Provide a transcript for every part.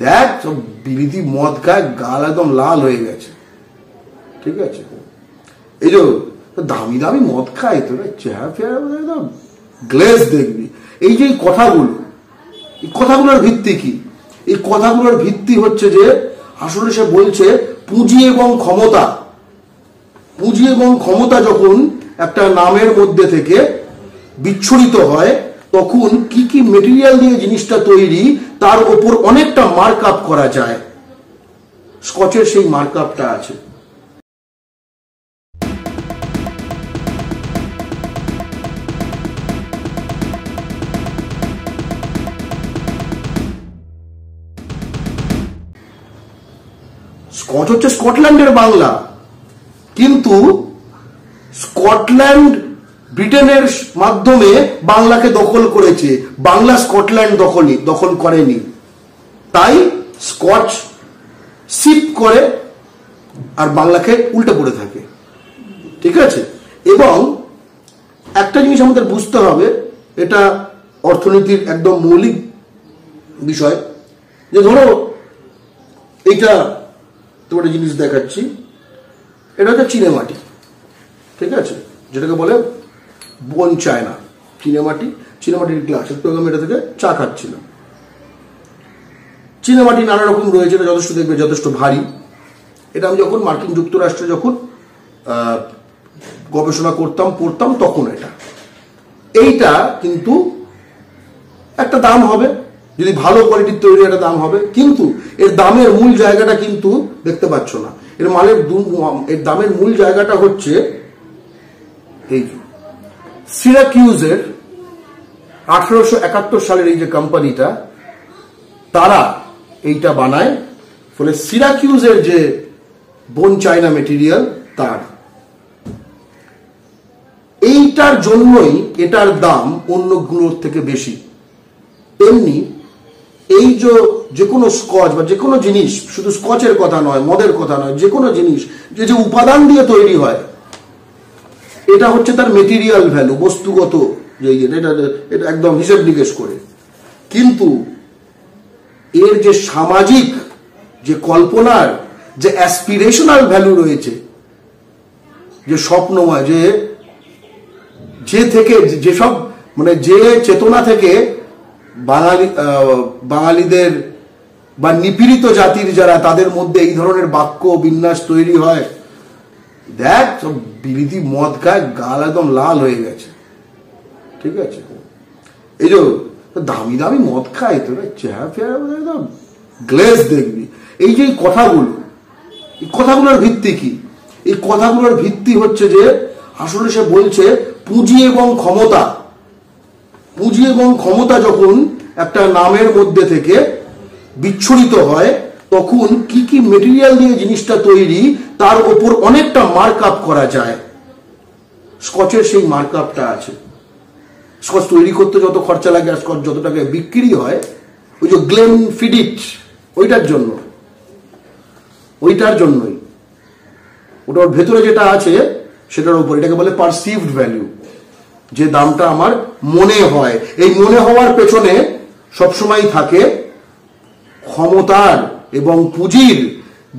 দেখ সব বিলিতি মদ খায়, গাল একদম লাল হয়ে গেছে। ঠিক আছে, এই যে দামি দামি মদ খায় তোরা চেহারা ফেয়ারা একদম গ্লেজ দেখবি। এই যে কথাগুলো, এই কথাগুলোর ভিত্তি কি? এই কথাগুলোর ভিত্তি হচ্ছে যে আসলে সে বলছে পুঁজি এবং ক্ষমতা, পুঁজি এবং ক্ষমতা যখন একটা নামের মধ্যে থেকে বিচ্ছুরিত হয় তখন কি কি মেটেরিয়াল দিয়ে জিনিসটা তৈরি তার ওপর অনেকটা মার্ক আপ করা যায়। স্কচের সেই মার্ক আপটা আছে। স্কচ হচ্ছে স্কটল্যান্ডের বাংলা, কিন্তু স্কটল্যান্ড ব্রিটেনের মাধ্যমে বাংলাকে দখল করেছে, বাংলা স্কটল্যান্ড দখল করেনি। তাই স্কচ সিপ করে আর বাংলাকে উল্টে পড়ে থাকে। ঠিক আছে, এবং একটা জিনিস আমাদের বুঝতে হবে, এটা অর্থনীতির একদম মৌলিক বিষয়, যে ধরো এইটা তোমার জিনিস দেখাচ্ছি, এটা হচ্ছে চিনেমাটি। ঠিক আছে, যেটাকে বলে বোন চায়না চিনেমাটি, চিনেমাটির গ্লাস। একটু আমি এটা থেকে চা খাচ্ছিলাম। চিনেমাটি নানা রকম রয়েছে, এটা যথেষ্ট দেখবে যথেষ্ট ভারী। এটা আমি যখন মার্কিন যুক্তরাষ্ট্রে যখন গবেষণা পড়তাম তখন এইটা কিন্তু একটা দাম হবে, যদি ভালো কোয়ালিটির তৈরি একটা দাম হবে, কিন্তু এর দামের মূল জায়গাটা কিন্তু দেখতে পাচ্ছ না। এর দামের মূল জায়গাটা হচ্ছে এই সিরাকিউজের 1871 সালের এই যে কোম্পানিটা, তারা এইটা বানায়। ফলে সিরাকিউজের যে বোন চায়না মেটেরিয়াল, তার এইটার জন্যই এটার দাম অন্যগুলোর থেকে বেশি। তেমনি এই যে কোনো স্কচ বা যে কোনো জিনিস, শুধু স্কচের কথা নয়, মদের কথা নয়, যে কোনো জিনিস যে উপাদান দিয়ে তৈরি হয়, এটা হচ্ছে তার মেটেরিয়াল ভ্যালু, বস্তুগত এটা একদম হিসেব নিকেশ করে। কিন্তু এর যে সামাজিক, যে কল্পনার, যে অ্যাসপিরেশনাল ভ্যালু রয়েছে, যে স্বপ্নময়, যে থেকে যেসব মানে যে চেতনা থেকে বাঙালিদের বা নিপীড়িত জাতির যারা, তাদের মধ্যে এই ধরনের বাক্য বিন্যাস তৈরি হয়, দেখ সব বিলিতি মদ খায়, গাল একদম লাল হয়ে গেছে। ঠিক আছে, এই যে দামি দামি মদ খায় তোরা চেহারা ফেয়ারা একদম গ্লেজ দেখবি। এই যে কথাগুলো, এই কথাগুলোর ভিত্তি কি? এই কথাগুলোর ভিত্তি হচ্ছে যে আসলে সে বলছে পুঁজি এবং ক্ষমতা, পুঁজি এবং ক্ষমতা যখন একটা নামের মধ্যে থেকে বিচ্ছুরিত হয় তখন কি কি মেটেরিয়াল দিয়ে জিনিসটা তৈরি তার ওপর অনেকটা মার্ক আপ করা যায়। স্কচের সেই মার্ক আপটা আছে। স্কচ তৈরি করতে যত খরচা লাগে আর স্কচ যত টাকায় বিক্রি হয়, ওই যে গ্লেনফিডিট, ওইটার জন্যই ওটার ভেতরে যেটা আছে সেটার উপর, এটাকে বলে পারসিভড ভ্যালু, যে দামটা আমার মনে হয়। এই মনে হওয়ার পেছনে সবসময় থাকে ক্ষমতার এবং পুঁজির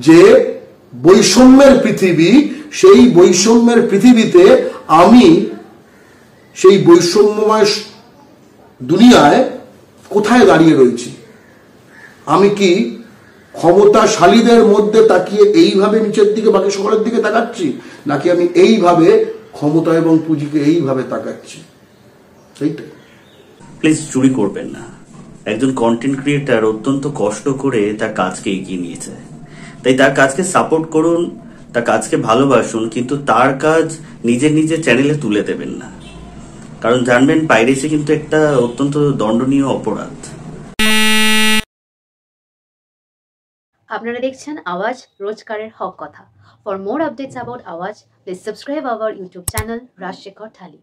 যে বৈষম্যের পৃথিবী, সেই বৈষম্যের পৃথিবীতে আমি সেই বৈষম্যময় দুনিয়ায় কোথায় দাঁড়িয়ে রয়েছি। আমি কি ক্ষমতাশালীদের মধ্যে তাকিয়ে এইভাবে নিচের দিকে বাকি সকলের দিকে তাকাচ্ছি, নাকি আমি এইভাবে ক্ষমতা এবং পুঁজিকে এইভাবে তাকাচ্ছি? সেইটাই। প্লিজ চুরি করবেন না। একজন কন্টেন্ট ক্রিয়েটার অত্যন্ত কষ্ট করে তার কাজকে এগিয়ে নিয়েছে, তাই তার কাজকে সাপোর্ট করুন, তার কাজকে ভালোবাসুন, কিন্তু তার কাজ নিজের চ্যানেলে তুলে দেবেন না। কারণ জানবেন, পাইরেসি কিন্তু একটা অত্যন্ত দণ্ডনীয় অপরাধ। আপনারা দেখছেন আওয়াজ, রোজকারের হক কথা। For more updates about Awaaz, please subscribe our YouTube channel Rajshekhar thali.